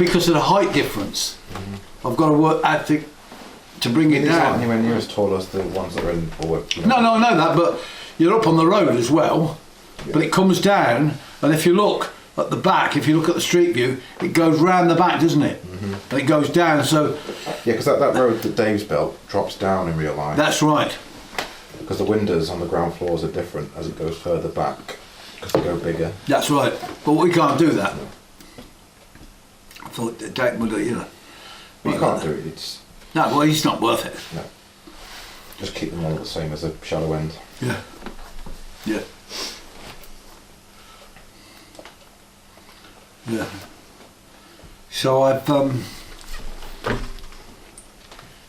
because of the height difference. I've got to work out to bring it It's not down. anywhere near as tall as the ones that are in. Or, No, I know that, but you're up on the road as well. But it comes down, and if you look at the back, if you look at the street view, it goes round the back, doesn't it? And it goes down. So Yeah, because that road that Dave's built drops down in real life. that's right. Because the windows on the ground floors are different as it goes further back. Because they go bigger. That's right. But we can't do that. I thought Dave would, But you can't do it. It's No, well, it's not worth it. no. Just keep them all the same as a shallow end. Yeah. Yeah. Yeah. So I've do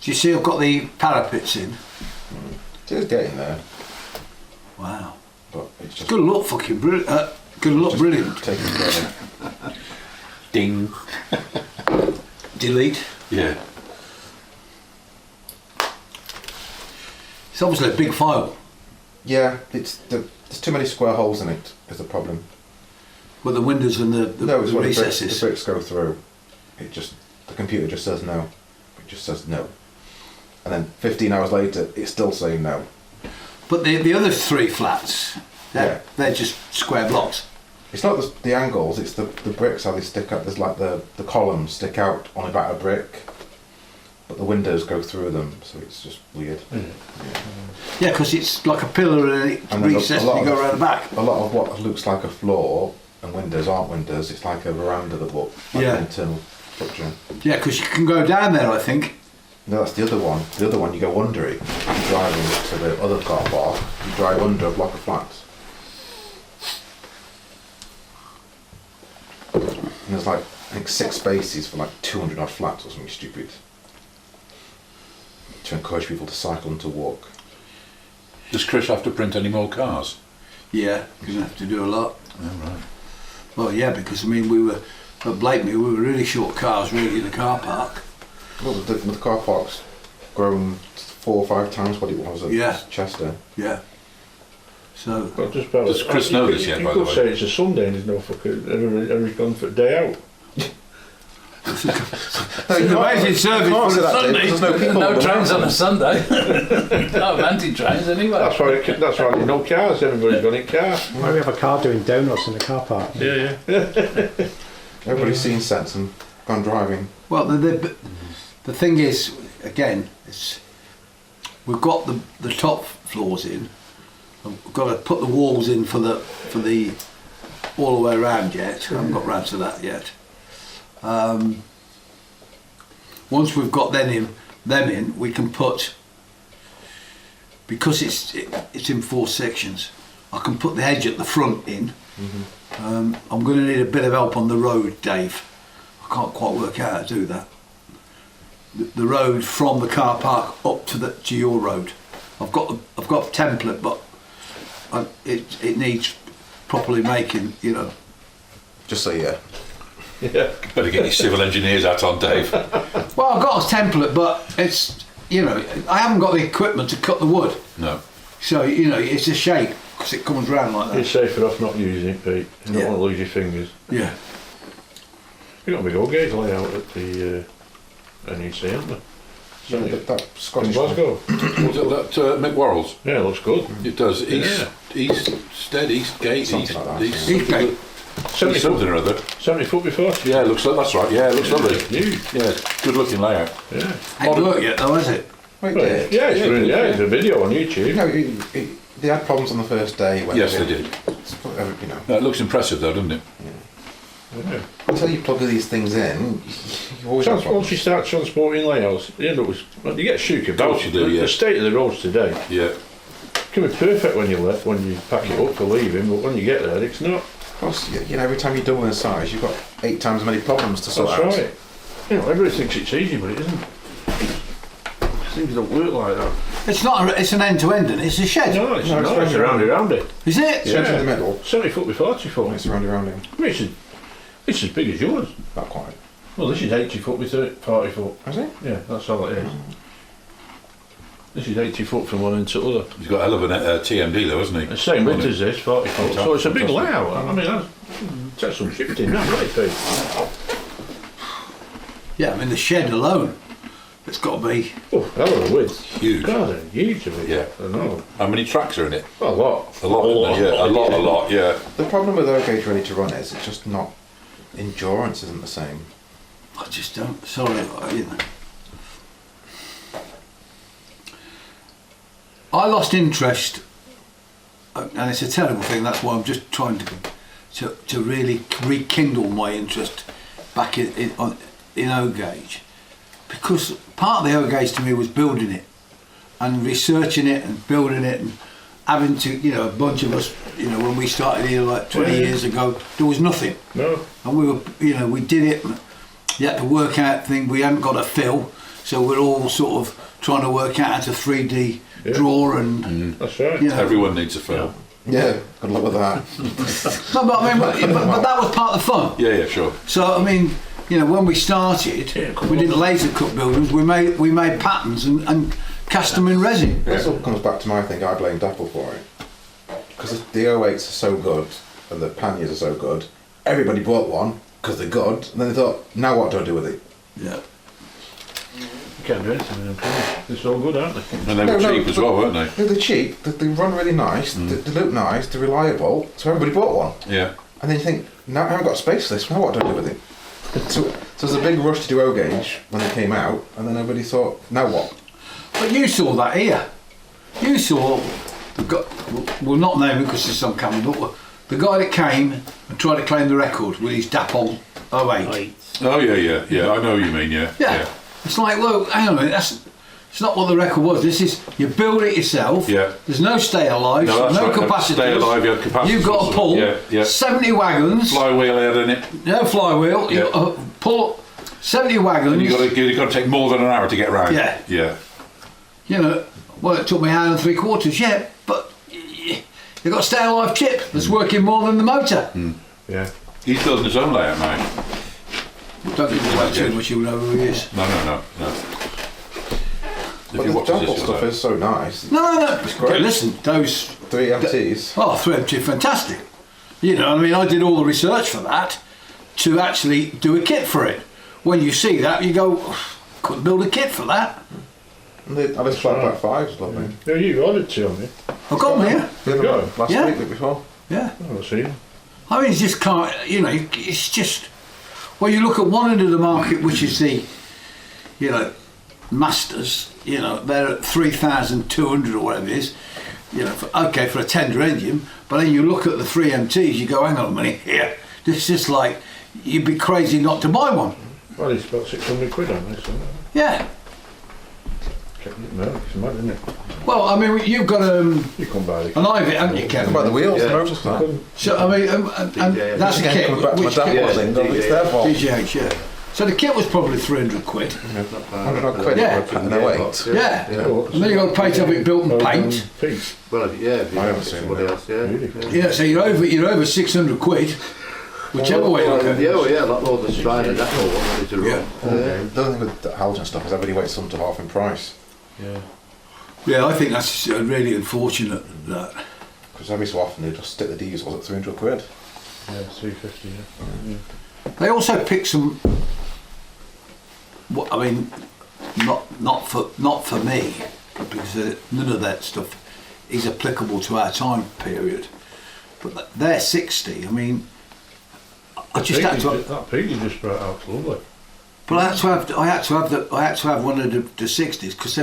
you see I've got the parapets in? It's getting there, Wow. but it's It's just gonna look fucking brilliant. Gonna look brilliant. taking forever. Ding. Delete. Yeah. It's obviously a big file Yeah, there's too many square holes in it is the problem. with the windows and the No, it's when recesses. the bricks go through. The computer just says no. It just says no. And then 15 hours later, it's still saying no. But the other three flats, they're just square blocks. It's not the angles, it's the bricks, how they stick out. There's like the columns stick out on about a brick, but the windows go through them, so it's just weird. Yeah, because it's like a pillar and it And then recessed and you go around the back. A lot of what looks like a floor and windows aren't windows, it's like a veranda that look like an internal structure. Yeah, because you can go down there, I think. No, that's the other one. The other one, you go under it. You're driving to the other car park, you drive under a block of flats. And there's like, I think 6 spaces for like 200 odd flats or something stupid. To encourage people to cycle and to walk. Does Chris have to print any more cars? Yeah, you're going to have to do a lot. Oh, right. Well, yeah, because I mean, we were at Blakeney, we were really short cars really in the car park. Well, the car park's grown 4 or 5 times what it was at Chester. Yeah. So, Well, just about Does Chris know this yet, by the You way? could say it's a Sunday and there's no fucking, everybody's gone for a day out. it's an amazing service can't for say a that, Dave, Sunday. there's no people No on the trains on mountain. a Sunday. No anti-trains anyway. That's why there's no cars, everybody's got in car. Why we have a car doing donuts in the car park? Yeah. Everybody's seen sense and gone driving. Well, the thing is, again, we've got the top floors in. We've got to put the walls in for the all the way around yet. I haven't got round to that yet. Once we've got them in, we can put, because it's in 4 sections. I can put the hedge at the front in. I'm going to need a bit of help on the road, Dave. I can't quite work out how to do that. The road from the car park up to your road. I've got a template, but it needs properly making. Just so yeah. Better get your civil engineers out on, Dave. Well, I've got a template, but it's I haven't got the equipment to cut the wood. No. So it's a shape because it comes round like You're that. safer off not using it, Pete. You don't want to lose your fingers. Yeah. You've got a big old gauge layout at the NEC, haven't you? That In Scottish Glasgow. Was it that McWarrell's? Yeah, it looks good. It does. East Gate, Something like that, East, yeah. East Gate. 70 something foot, or other. 70 foot before. Yeah, it looks like that's right. Yeah, it looks lovely. Huge. Yeah, good looking layout. Yeah. Ain't worked yet though, has it? Wait, Well, yeah. yeah, it's really, it's a video on YouTube. They had problems on the first day. When Yes, they did. No, it looks impressive though, doesn't it? Yeah. Until you plug these things in, you always have Once problems. you start transporting layouts, you end up with, you get shook about course you do, yeah. the state of the roads today. Yeah. Can be perfect when you pack it up for leaving, but when you get there, it's not. Plus, every time you double in size, you've got 8 times as many problems to sort That's out. right. Everybody thinks it's easy, but it isn't. Things don't work like that. It's not. It's an end-to-end, and it's a shed. No, it's No, not. it's It's roundy. Is it? Sheds in the middle, 70 foot by 40 foot. it's roundy. I mean, it's as big as yours. Not quite. Well, this is 80 foot by 40 foot. Is it? Yeah, that's all it is. This is 80 foot from one end to the other. He's got a hell of a TMD though, hasn't he? The same width as this, 40 foot. So it's a big Fantastic. layout. I mean, that's some shifting, that right, Pete? Yeah, I mean the shed alone, it's got to be. Oh, hell of a width. Huge. God, they're huge of it. Yeah. I know. How many tracks are in it? A lot. A lot, isn't there? Yeah, a lot, yeah. The problem with O-gauge ready to run is it's just not, endurance isn't the same. I just don't. Sorry, you know. I lost interest, and it's a terrible thing. That's why I'm just trying to really rekindle my interest back in O-gauge, because part of the O-gauge to me was building it and researching it and building it and having to, you know, a bunch of us, you know, when we started here like 20 years ago, there was nothing. No. And we were, you know, we did it. You had to work out thing. We hadn't got a fill, so we're all sort of trying to work out how to 3D draw and. That's right. You know. Everyone needs a film. Yeah, good luck with that. No, but I mean, but that was part of the fun. Yeah, sure. So I mean, you know, when we started, we did laser cut buildings. We made patterns and cast them in resin. This all comes back to my thing, I blamed Apple for it. Because the 08s are so good, and the panniers are so good, everybody bought one, because they're good, and then they thought, now what do I do with it? Yeah. You can't do anything with them, can you? They're so good, aren't they? And they were cheap as well, weren't they? No, they're cheap, they run really nice, they look nice, they're reliable, so everybody bought one. Yeah. And then you think, now I haven't got space for this, now what do I do with it? So there's a big rush to do O-gauge when they came out, and then everybody thought, now what? But you saw that here. You saw the guy. We'll not name him because it's on camera, but the guy that came and tried to claim the record with his Dapple 08. Oh, yeah. I know what you mean, yeah. Yeah. It's like, well, hang on a minute, it's not what the record was. This is, you build it yourself. Yeah. There's no stay alive, No, that's no right. capacitors. Stay alive, you had capacitors. You've got to pull Yeah. 70 wagons. Flywheel head in it. No flywheel. Yeah. You've got to pull 70 wagons. And you've got to take more than an hour to get round. Yeah. Yeah. You know, well, it took me an hour and 3/4, yeah, but you've got a stay alive chip that's working more than the motor. Yeah. He's building his own layout now. Don't give away too much, you'll know who he is. No. But the Apple stuff is so nice. No. It's great. Okay, listen, those 3 MTs. Oh, 3MT, fantastic. You know, I mean, I did all the research for that to actually do a kit for it. When you see that, you go, couldn't build a kit for that. And I just flat back 5s, lovely. No, you ordered two on me. I've got them here. The other Yeah. one last Yeah. week before. Yeah. I've seen them. I mean, you just can't, you know, it's just, well, you look at one end of the market, which is the, you know, Masters, you know, they're at 3,200 or whatever it is, you know, for a tender engine, but then you look at the 3MTs, you go, hang on a minute, here, this is just like, you'd be crazy not to buy one. Well, it's about 600 quid on this, isn't it? Yeah. No, it's mad, isn't it? Well, I mean, you've got You come by the an Ivy, haven't you, Kevin? By the wheels, Yeah. the motor stuff. So, I mean, and that's the kit. Coming back to my Which dad kit? was in, it's their fault. DGH, yeah. So the kit was probably 300 quid. 100 odd quid Yeah. for an 08. Yeah. And then you got to pay to have it built and paint. Feet. Well, yeah, if you I haven't get seen somebody it. else, yeah. Really? Yeah, so you're over 600 quid, whichever way you look at it. Yeah, well, yeah, a lot more than trying a Dapple one ready to run. The other thing with the halogen stuff is everybody waits some to half in price. Yeah. Yeah, I think that's really unfortunate, that. Because every so often they just stick the diesels at 300 quid. Yeah, 350, yeah. They also pick some, I mean, not for me, because none of that stuff is applicable to our time period. But they're 60. I mean, I just had to. That pig you just brought out's lovely. But I had to have one of the 60s because they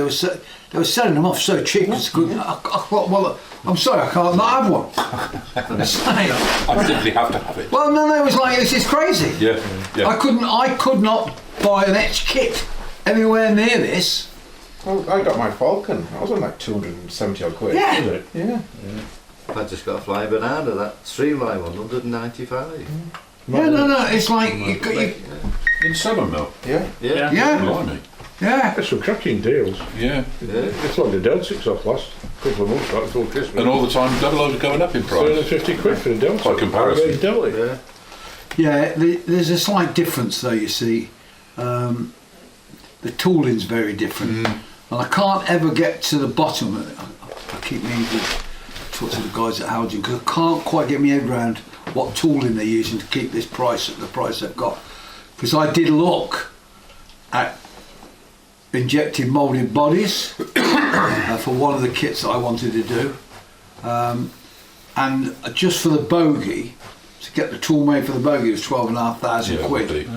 were selling them off so cheap. I thought, well, I'm sorry, I can't not have one. I simply have to have it. Well, no, it was like, this is crazy. Yeah. I could not buy an etch kit anywhere near this. Well, I got my Falcon. I was on like 270 odd quid. Yeah. Is it? Yeah. I just got a flying banana, that Streamline one, 195. Yeah, no, it's like you In summer milk. Yeah. Yeah. yeah, Blimey. yeah. There's some cracking deals. Yeah. It's like the Deltics off last couple of months back before Christmas. And all the time, double was going up in price. 350 quid for the Deltic. By comparison. Very Deltic. Yeah. Yeah, there's a slight difference though, you see. The tooling's very different. And I can't ever get to the bottom of it. I keep meaning to talk to the guys at Howden because I can't quite get my head around what tooling they're using to keep this price at the price they've got. Because I did look at injecting moulded bodies for one of the kits that I wanted to do, and just for the bogey, to get the tool made for the bogey was 12,500 quid.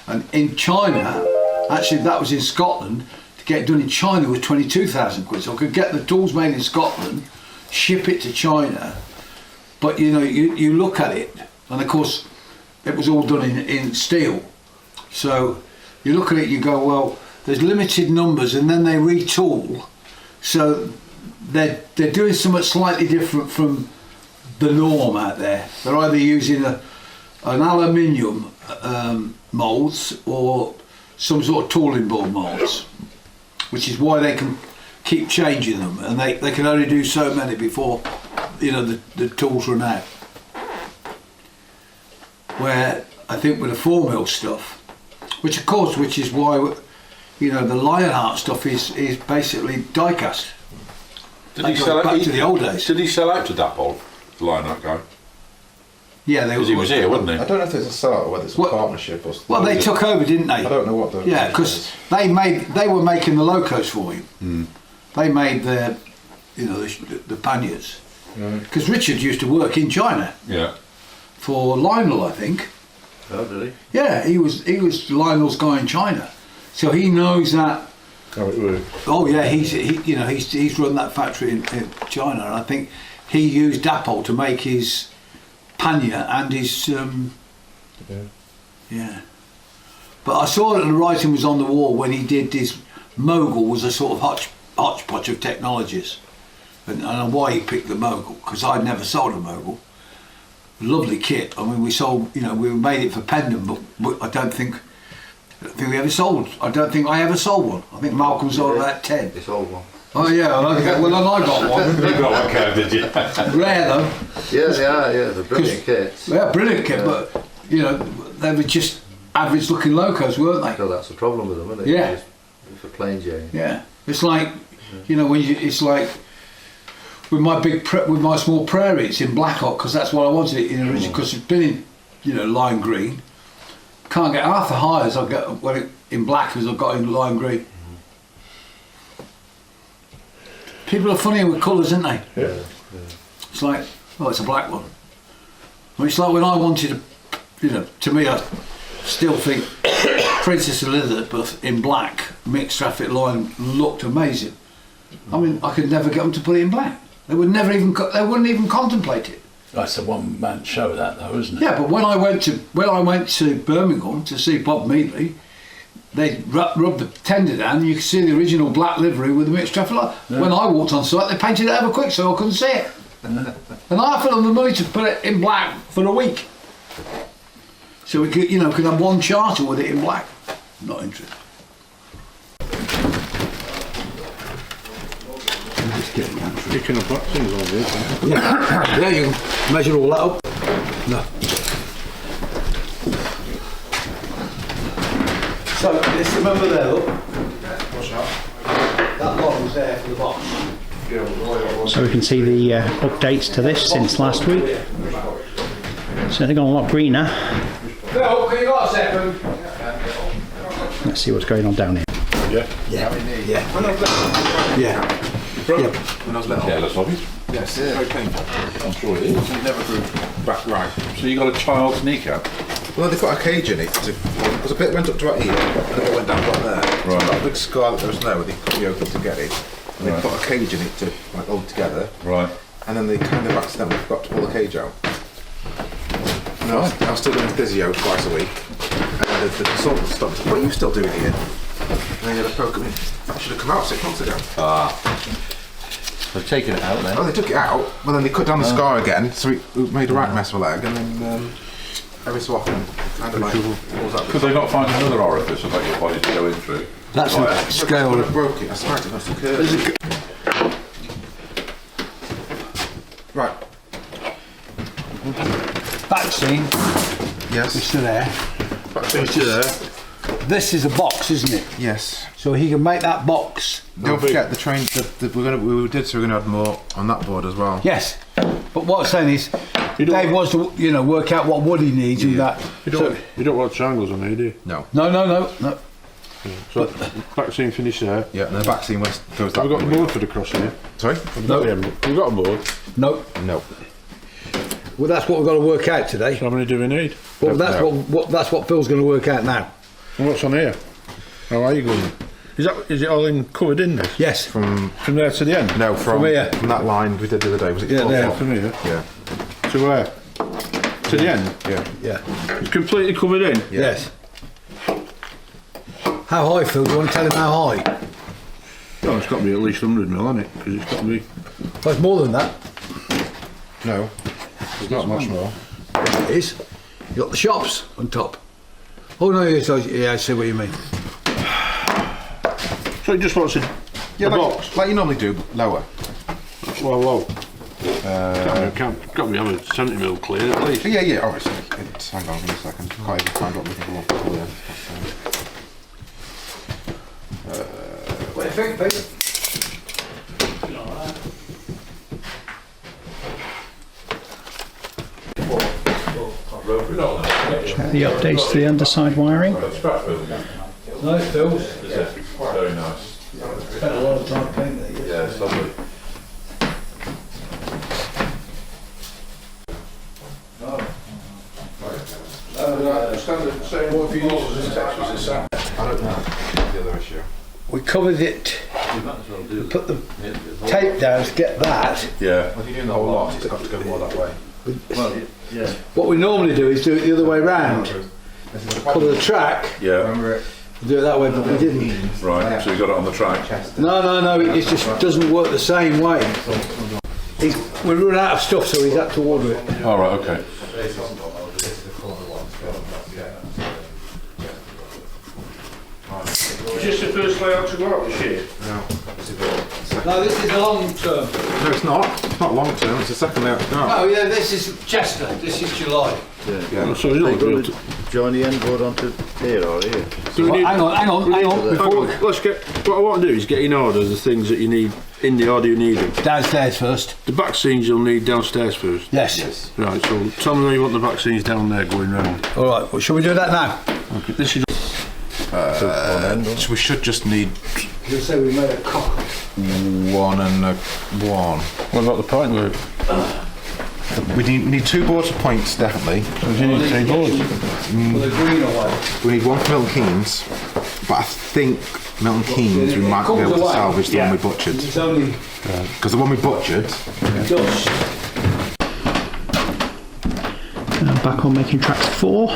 And in China, actually that was in Scotland, to get it done in China was 22,000 quid. So I could get the tools made in Scotland, ship it to China, but you know, you look at it, and of course it was all done in steel. So you look at it, you go, well, there's limited numbers, and then they retool. So they're doing something slightly different from the norm out there. They're either using an aluminium moulds or some sort of tooling board moulds, which is why they can keep changing them, and they can only do so many before, you know, the tools run out. Where I think with the 4mm stuff, which is why, you know, the Lionheart stuff is basically die-cast. Did he sell back to the old days. Did he sell out to Dapol, the Lionheart guy? Yeah, Because he was here, wasn't he? I don't know if it's a start or whether it's a partnership or. Well, they took over, didn't they? I don't know what the. Yeah, because they were making the locos for him. They made the, you know, the panniers. Because Richard used to work in China. Yeah. For Lionel, I think. Oh, did he? Yeah, he was Lionel's guy in China, so he knows that. How it works. Oh yeah, he's run that factory in China, and I think he used Dapol to make his pannier and his yeah. But I saw that the writing was on the wall when he did his Mogul was a sort of hodgepodge of technologies, and why he picked the Mogul, because I'd never sold a Mogul. Lovely kit. I mean, we sold, you know, we made it for Pendon, but I don't think we ever sold. I don't think I ever sold one. I think Malcolm sold about 10. He sold one. Oh yeah, well then I got one. You got one, Kev, did you? Rare though. Yeah, they are. Yeah, they're brilliant kits. Yeah, brilliant kit, but you know, they were just average looking locos, weren't they? So that's the problem with them, isn't it? Yeah. Just for plain Jane. Yeah, it's like, you know, it's like with my small prairie, it's in black oak because that's what I wanted it in originally, because it's been in, you know, lime green. Can't get half the high as I get when it in black as I've got in lime green. People are funny with colours, aren't they? Yeah. It's like, oh, it's a black one. I mean, it's like when I wanted to, you know, to me, I still think Princess Elizabeth in black, mixed traffic line, looked amazing. I mean, I could never get them to put it in black. They would never even, they wouldn't even contemplate it. That's a one-man show, that though, isn't it? Yeah, but when I went to Birmingham to see Bob Meadley, they rubbed the tender down and you could see the original black livery with the mixed traffic light. Yeah. When I walked on site, they painted it over quick so I couldn't see it. And I offered them the money to put it in black for a week. So we could, you know, could have one charter with it in black. Not interested. Picking up black things all day. Yeah, you can measure all that up. No. So, just remember there, look. What's that? That log was there for the box. So we can see the updates to this since last week. So they've gone a lot greener. No, can you got a second? Let's see what's going on down here. Yeah. When I was little. Yeah, that's obvious. Yes, it's very painful. I'm sure it is. It never grew back right. So you got a child's kneecap? Well, they've got a cage in it. Because a bit went up to about here, and a bit went down about there. Right. So I've got a big scar that goes there where they cut me open to get it. And they put a cage in it to like hold together. Right. And then they kind of accidentally forgot to pull the cage out. And I was still doing physio twice a week. And the consultant stopped and said, "What are you still doing here?" And they had a poke at me. I should have come out 6 months ago. They've taken it out then. Oh, they took it out. Well, then they cut down the scar again, so it made a right mess of my leg. And then every so often, kind of like pulls out. Could they not find another orifice for your body to go in through? That's a scale. When I broke it, I smacked it across the curve. Right. Vaccine Yes. is still there. This is a box, isn't it? Yes. So he can make that box. Don't forget the train. We did, so we're gonna add more on that board as well. Yes. But what I'm saying is, Dave wants to, you know, work out what wood he needs and that. You don't want triangles on here, do you? No. No. So back scene finished there. Yeah, and the back seam goes that Have we got a way. board for the cross here? Sorry? No. Have we got a board? No. No. Well, that's what we've got to work out today. How many do we need? Well, that's No. that's what Phil's going to work out now. And what's on here? How are you going? Is it all covered in this? Yes. From From there to the end? no, from here. from that line we did the other day. Was it? Yeah, 12 there. foot? From here? Yeah. To where? To the end? Yeah. Yeah. It's completely covered in? Yes. How high, Phil? Do you want to tell him how high? Oh, it's got to be at least 100 mil, hasn't it? Because it's got to be... Well, it's more than that. No. There's not much more. It is. You got the shops on top. Oh no, yes, yeah, I see what you mean. So it just wants a box? Like you normally do, lower. Well, low. Can't be having 70 mil clear at least. Yeah, obviously. Hang on a second. Can't even find what we're looking for. What do you think, Pete? Check the updates to the underside wiring. Nice, Phil. Very nice. Spent a lot of time painting it. Yeah, it's lovely. I don't know. The other issue. We covered it. We put the tape down to get that. Yeah. If you're doing the whole lot, it's got to go more that way. What we normally do is do it the other way round. Cover the track, Yeah. Remember it? do it that way, but we didn't. Right. So you got it on the track. No, it just doesn't work the same way. We run out of stuff, so he's had to order it. All right. Okay. Is this the first layout to go out this year? No, this is the long term. No, it's not. It's not long term. It's the second layout. No. Oh yeah, this is Chester. This is July. Yeah. So you don't do it. Join the end board onto here or here. Do we need, Hang on. Before let's get. What I want to do is get in order the things that you need in the order you need them. downstairs first. The back scenes you'll need downstairs first. Yes. Right. So tell me where you want the back scenes down there going round. All right. Well, shall we do that now? Okay. This is. So we should just need You'll say we made a cock. one and a one. What about the point work? We need two boards of points, definitely. So you need 3 boards. With a green or white. We need one for Milton Keynes, but I think Milton Keynes we might be able to salvage the one we butchered. It's only Because the one we butchered, dust. Back on Making Tracks 4.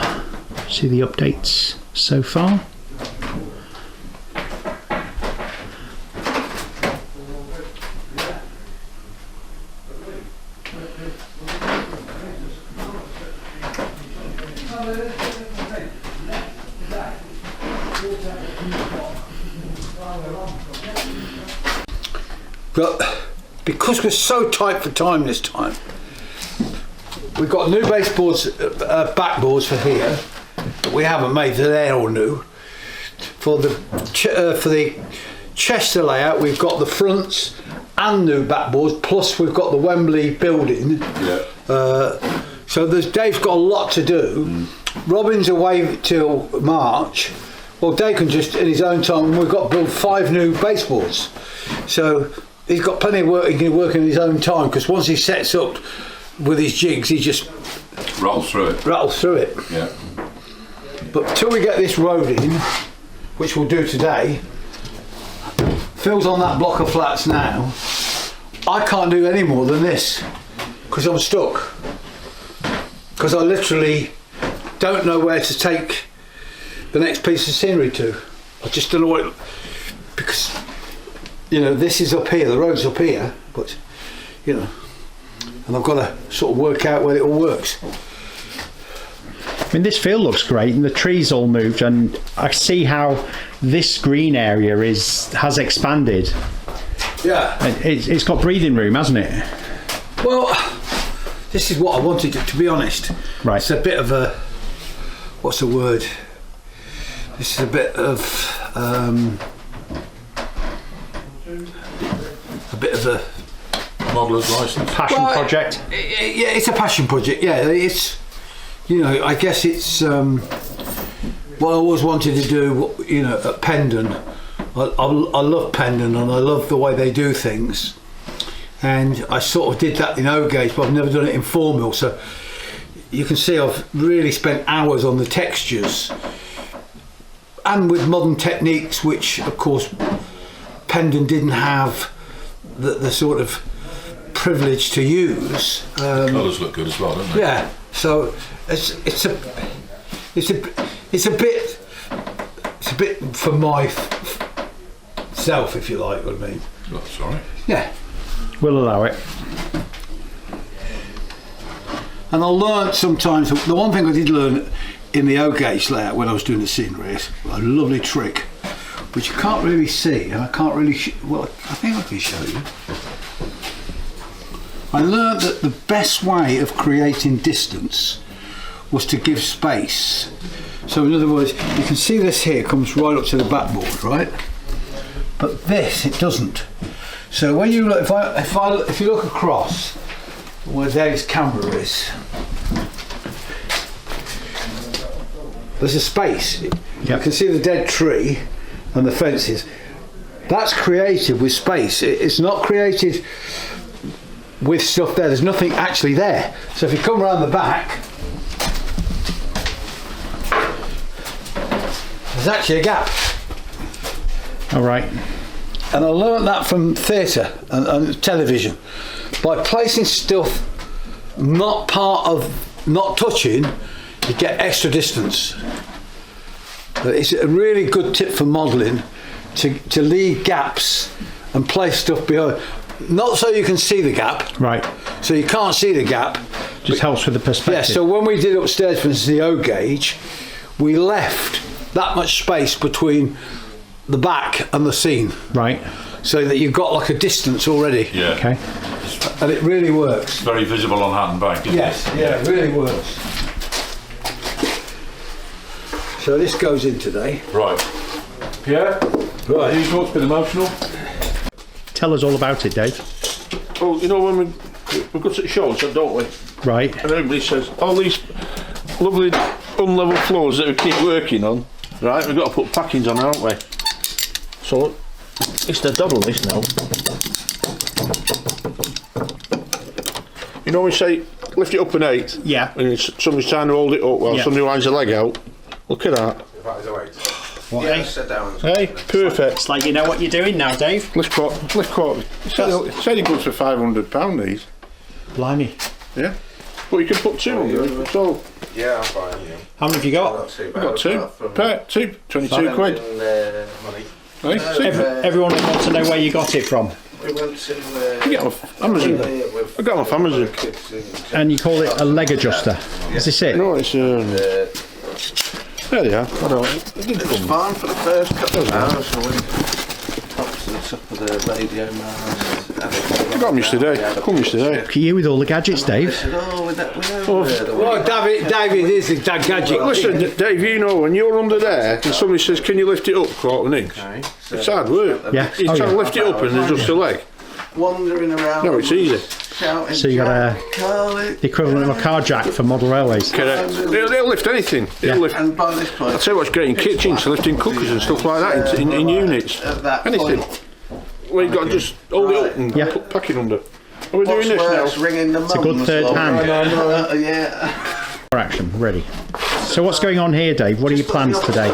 See the updates so far. But because we're so tight for time this time, we've got new baseboards, backboards for here that we haven't made. They're all new. For the Chester layout, we've got the fronts and new backboards. Plus, we've got the Wembley building. Yeah. So Dave's got a lot to do. Robin's away till March. Well, Dave can just in his own time. We've got to build 5 new baseboards. So he's got plenty of work. He can work in his own time because once he sets up with his jigs, he just Rolls through it. rattles through it. Yeah. But till we get this road in, which we'll do today, Phil's on that block of flats now. I can't do any more than this because I'm stuck. Because I literally don't know where to take the next piece of scenery to. I just don't know what. Because you know this is up here, the road's up here, but you know, and I've got to sort of work out where it all works. I mean, this field looks great, and the trees all moved, and I see how this green area has expanded. Yeah. It's got breathing room, hasn't it? Well, this is what I wanted to be honest. Right. It's a bit of a, what's the word? This is a bit of a Modeller's license. Passion project. Yeah, it's a passion project. Yeah, it's, you know, I guess it's what I always wanted to do, you know, at Pendon, I love Pendon and I love the way they do things, and I sort of did that in O-gauge, but I've never done it in 4mm. So you can see I've really spent hours on the textures, and with modern techniques, which of course Pendon didn't have the sort of privilege to use. Colours look good as well, don't they? Yeah, so it's a bit for myself, if you like what I mean. That's all right. Yeah, We'll allow it. and I learnt sometimes. The one thing I did learn in the O-gauge layout when I was doing the scenery is a lovely trick, which you can't really see, and I can't really. Well, I think I can show you. I learned that the best way of creating distance was to give space. So in other words, you can see this here comes right up to the backboard, right? But this, it doesn't. So when you look, if you look across where Dave's camera is, there's a space. You can see the dead tree and the fences. That's created with space. It's not created with stuff there. There's nothing actually there. So if you come around the back, there's actually a gap. All right. And I learned that from theatre and television. By placing stuff not touching, you get extra distance. It's a really good tip for modelling, to leave gaps and place stuff behind. Not so you can see the gap. Right. So you can't see the gap. Just helps with the perspective. Yeah, so when we did upstairs, for instance, the O-gauge, we left that much space between the back and the scene. Right. So that you've got like a distance already. Yeah. Okay. And it really works. It's very visible on Hatton Bank, isn't Yes, it? yeah, it really works. So this goes in today. Right. Yeah? Right. These notes been emotional. Tell us all about it, Dave. Well, you know when we go to the shows, don't we? Right. And everybody says, all these lovely unlevel floors that we keep working on, right, we've got to put packings on, haven't we? So, it's the double this now. You know we say, lift it up an 8? Yeah. And somebody's trying to hold it up while Yeah. somebody lines a leg out. Look at that. That is a weight. What, Yeah, eh? sit down. Hey, perfect. It's like you know what you're doing now, Dave. Lift quote. Said it goes for £500 these. Blimey. Yeah. But you can put 200. So, Yeah, I'm fine. Yeah. How many have you got? Not too I've bad. got two. Pair, 22 quid. Money. Hey, see? Everyone wants to know where you got it from. We went to. You get them off Amazon. I got them off Amazon. And you call it a leg adjuster. Is this it? No, it's there they are. I don't. It did It was come. fine for the first couple of hours. So we popped to the top of the radio mast. I got them yesterday. Come yesterday. Look at you with all the gadgets, Dave. Well, David is the gadget. Listen, Dave, you know when you're under there and somebody says, "Can you lift it up 1/4 inch?" It's hard work. Yeah. You Oh, try yeah. to lift it up and adjust the leg. Wandering around. No, it's easy. Shouting, So you got Carly. the equivalent of a car jack for model railways. Correct. They'll lift anything. They'll lift. And by this point, I'll tell you what's great in kitchens, lifting cookers and stuff like that in units. at that Anything. point, Well, you've got to just hold it up and Yeah. put packing under. Are we doing what's this worse, now? ringing the a good mums third along. hand. Yeah. For action, ready. So what's going on here, Dave? What are your plans today?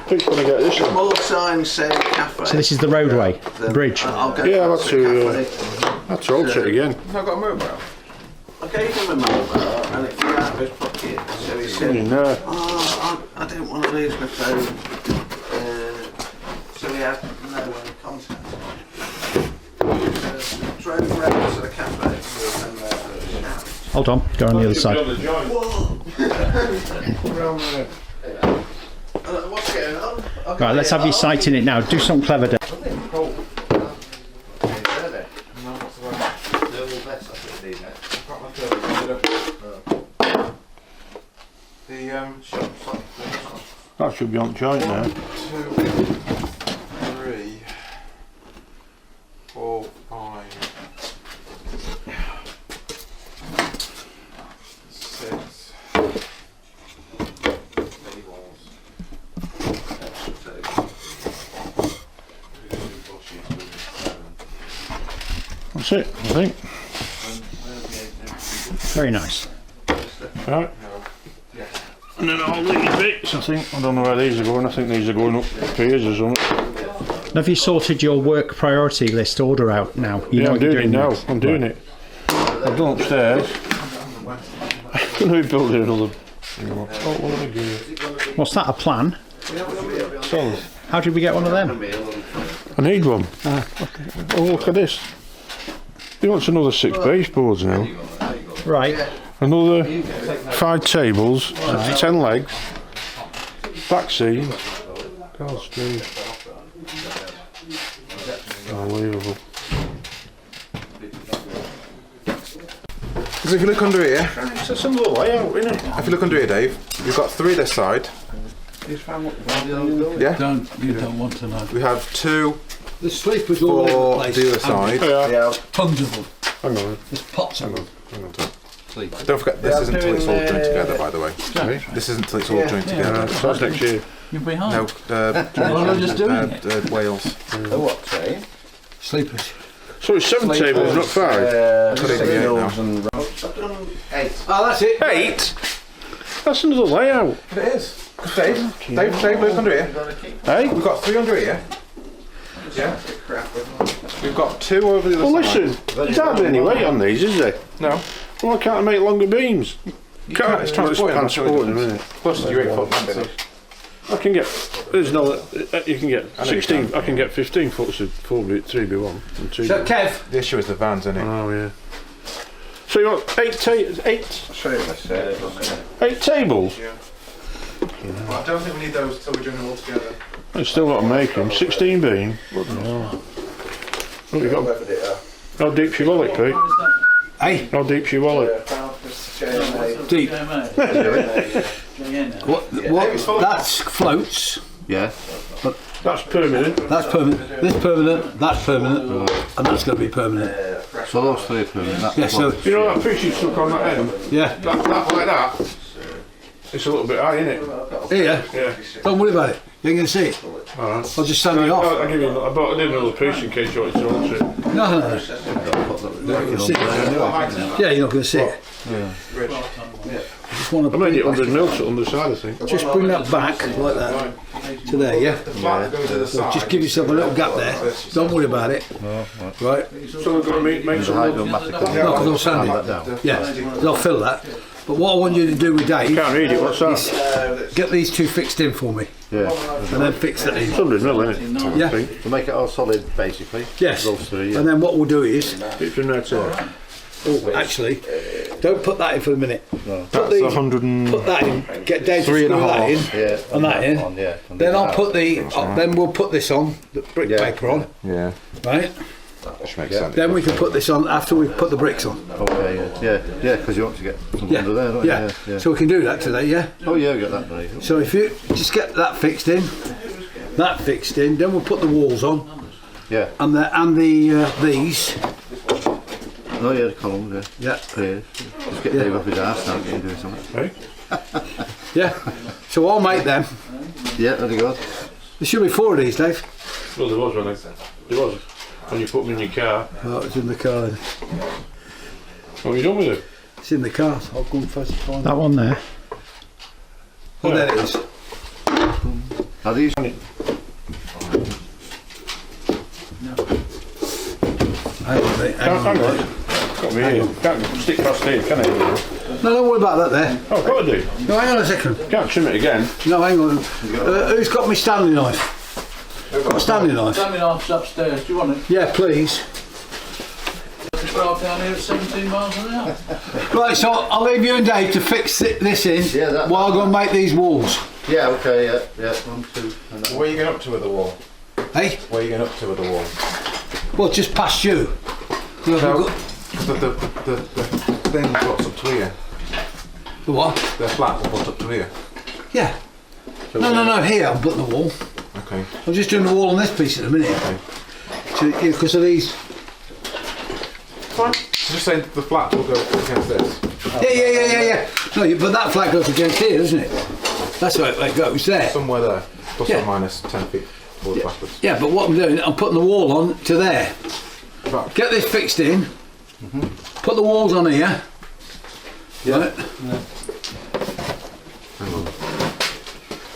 Who's going to get this one? More signs saying cafe. So this is the roadway, the bridge. I'll go Yeah, past that's the to, cafe. That's all it again. I've got a mobile. I gave him a mobile and it flew out of his pocket. So he said, In there. oh, I didn't want to lose my phone. So he had no one to contact. Drove round to the cafe and there for a shout. Hold on, go on the other side. What's going on? Right, let's have you sighting it now. Do something clever, Dave. That should be on joint now. 2, 3, 4, 5, 6. That's it, I think. Very nice. Right. And then all these bits, I think, I don't know where these are going, I think these are going up piers or something. Have you sorted your work priority list order out now? You Yeah, know I'm what you're doing it now, next? I'm doing it. I've done upstairs. I'm going to be building another... Oh, what am I doing? What's that, a plan? So, How did we get one of them? I need one. Oh, look at this. He wants another 6 baseboards now. Right. Another 5 tables, 10 legs, back seat. God, Steve. Unbelievable. Because if you look under here, It's a similar layout, isn't it? if you look under here, Dave, you've got 3 this side. Yeah. You don't want to know. We have 2 The sleepers all for over the place. the other side. Yeah. Tons of them. Hang on. There's pots of them. Hang on, Tom. Don't forget, this isn't until it's all joined together, by the way. This isn't until it's all joined together. So that's next year. You're behind. No, Well, I'm just doing it. Wales. The what train? Sleepers. So it's 7 tables, not 5. Could even be 8 now. And Oh, that's it. 8? That's another layout. It is. Dave, look under here. Hey? We've got 3 under here. Yeah. We've got 2 over the other Well, side. listen, there's hardly any weight on these, is there? No. Well, why can't I make longer beams? Can't, it's transporting. I'm sure it transporting, doesn't. isn't it? Plus your 8 foot man. I can get, there's no, you can get I know you 16, can. I can get 15 foot of 3B1 and 2B1. So, Kev, The issue is the vans, isn't it? Oh, yeah. So you want 8 tables? Well, I don't think we need those until we're doing them all together. I've still got to make them. 16 beam. What you got? How deep's your wallet, Pete? hey, How deep's your wallet? deep. What? That's floats. yeah. That's permanent. That's permanent. This permanent. That's permanent. And that's going to be permanent. So those 3 for me. That's Yeah. So You know that fish you stuck on that end? yeah. That like that? It's a little bit high, isn't it? Here. Yeah. Don't worry about it. You ain't going to see it. Alright. I'll just stand it off. I'll give you. I did another piece in case you wanted to launch it. No, no, no. See it. Yeah, you're not going to see it. Just want I to made it 100 mil to underside, I think. just bring that back like that to there. Yeah. The flat that goes to the side. Just give yourself a little gap there. Don't worry about it. Right. So we're going to make some. No, because I'll sand it. Yeah, they'll fill that. But what I want you to do with Dave Can't read it. What's that? is get these 2 fixed in for me, Yeah. and then fix that in. It's 100 mil, isn't it? Yeah. To make it all solid, basically. Yes. Those 3. And then what we'll do is, It's in there too. oh, actually, don't put that in for a minute. Put That's these, 100 and... put that in. Get Dave to 3 screw and a that in. half. Yeah. And that in. On, yeah. Then I'll put the. Then we'll put this on the brick Yeah. paper on, Yeah, right? which makes sense. Then we can put this on after we've put the bricks on. Okay, yeah. Yeah, because you want to get some Yeah, under there, don't yeah. you? Yeah. So we can do that today, yeah. Oh, yeah, we got that right. So if you just get that fixed in, then we'll put the walls on, Yeah. and these, Oh, yeah, the columns, yeah. yeah, Piers. Just get Dave off his arse now, get him doing something. Hey? yeah. So I'll make them. Yeah, there you go. There should be 4 of these, Dave. Well, there was when you put them in your car. Oh, it's in the car. What have you done with it? It's in the car. So I'll go and first find it. That one there. Oh, there it is. Are these? Hang on, mate, hang on. Hang on. Got me here. Can't stick past here, can it? No, don't worry about that there. Oh, got to do. No, hang on a second. Can't trim it again. No, hang on. Who's got my Stanley knife? Got a Stanley knife? Stanley knife's upstairs. Do you want it? Yeah, please. Drive down here at 17 miles an hour. Right, so I'll leave you and Dave to fix this in Yeah, that- while I go and make these walls. Yeah, okay, yeah. 1, 2, and that. Where are you going up to with the wall? Hey? Where are you going up to with the wall? Well, just past you. You know, No. we've got- The thing butts up to here. The what? The flat will butt up to here. Yeah. No, here, I'm putting the wall. Okay. I'm just doing the wall on this piece at the minute. Because of these. Fine. Just saying the flat will go against this. Yeah. No, but that flag goes against here, doesn't it? That's where it goes there. Somewhere there. Plus Yeah. or minus 10 feet forward backwards. Yeah, but what I'm doing, I'm putting the wall on to there. Get this fixed in. Put the walls on here. Right.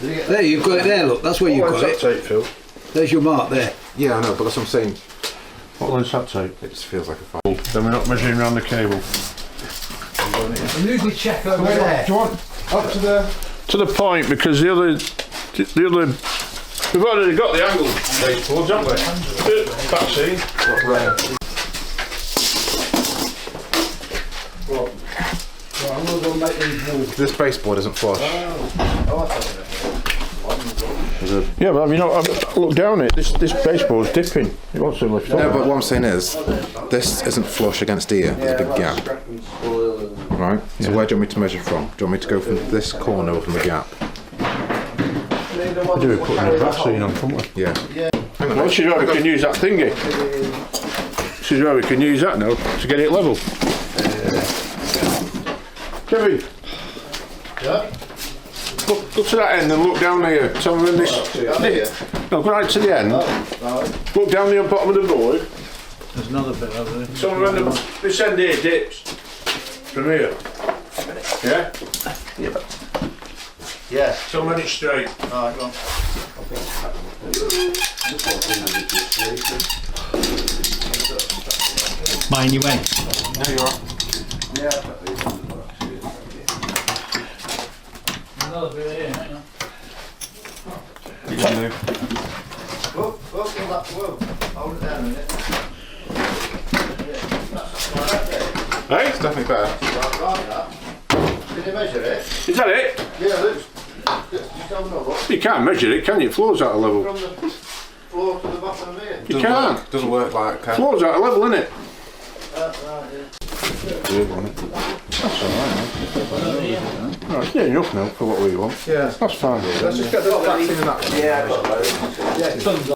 There, you've got it there, look, that's where you've got it. Tape, Phil? There's your mark there. Yeah, I know, but that's what I'm saying. What length's that tape? It just feels like a fight. Then we're not measuring around the cable. And who's the check over there? Do you want up to the... To the point, because the other, we've already got the angle baseboards, haven't we? Vaccine. This baseboard isn't flush. Yeah, but I mean, look down it. This baseboard's dipping. It wants to lift No, up. but what I'm saying is, this isn't flush against here. There's a big gap. Right? So where do you want me to measure from? Do you want me to go from this corner or from the gap? We do it putting a vaccine on, can't we? Yeah. Hang on. Well, this is where we can use that thingy. This is where we can use that now to get it level. Kevin. Yeah? Go to that end and look down here. Tell me when this. No, go right to the end. Look down the bottom of the board. There's another bit over there. Tell me when this end here dips. From here. Yeah? Yeah. Tell me when it's straight. Alright, go on. Mind your way. There you are. Another bit here, hang on. Whoa, hold it down a minute. Hey? It's definitely better. Right, that. Did you measure it? Is that it? Yeah, look. Just have another look. You can't measure it, can you? Floor's out of level. From the floor to the bottom of here. You can't. Doesn't work like... Floor's out of level, isn't it? Right, yeah. That's alright, man. It's near enough now for what we want. Yeah. That's fine. Let's just get the vaccine in that one. Yeah, I got those. Yeah, tons of